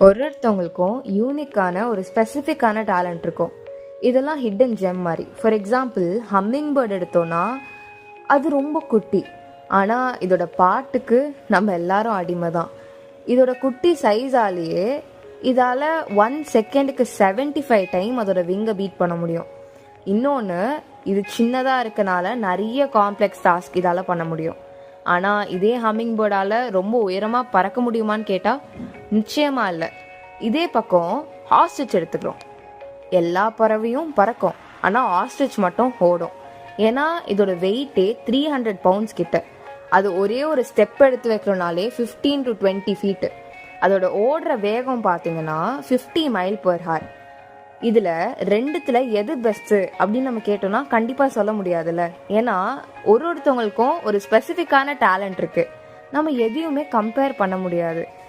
ஒருத்தவங்களுக்கும் யூனிக்கான ஒரு ஸ்பெசிஃபிக்கான டேலண்ட் இருக்கும். இதெல்லாம் ஹிடன் ஜெம் மாதிரி. ஃபார் எக்ஸாம்பிள், ஹம்மிங் பேர்ட் எடுத்தோன்னா அது ரொம்ப குட்டி, ஆனால் இதோட பாட்டுக்கு நம்ம எல்லாரும் அடிமை தான். இதோட குட்டி சைஸாலேயே இதால் 1 செகண்டுக்கு 75 டைம் அதோட விங்கை பீட் பண்ண முடியும். இன்னொன்று, இது சின்னதாக இருக்கனால நிறைய காம்ப்ளெக்ஸ் டாஸ்க் இதால் பண்ண முடியும். ஆனால் இதே ஹம்மிங் பேர்டால் ரொம்ப உயரமாக பறக்க முடியுமான்னு கேட்டால் நிச்சயமாக இல்லை. இதே பக்கம் ஆஸ்ட்ரிச் எடுத்துக்கிறோம். எல்லா பறவையும் பறக்கும், ஆனால் ஆஸ்ட்ரிச் மட்டும் ஓடும். ஏன்னா இதோட வெயிட்டே 300 பவுண்ட்ஸ் கிட்ட. அது ஒரே ஒரு ஸ்டெப் எடுத்து வைக்கிறனாலே 15 to 20 ஃபீட்டு. அதோட ஓடுற வேகம் பார்த்தீங்கன்னா 50 மைல்/ஹவர். இதில் ரெண்டுத்தில் எது பெஸ்ட்டு அப்படின்னு நம்ம கேட்டோம்னா கண்டிப்பாக சொல்ல முடியாதுல்ல. ஏன்னா ஒருத்தவங்களுக்கும் ஒரு ஸ்பெசிஃபிக்கான டேலண்ட் இருக்குது. நம்ம எதையுமே கம்பேர் பண்ண முடியாது.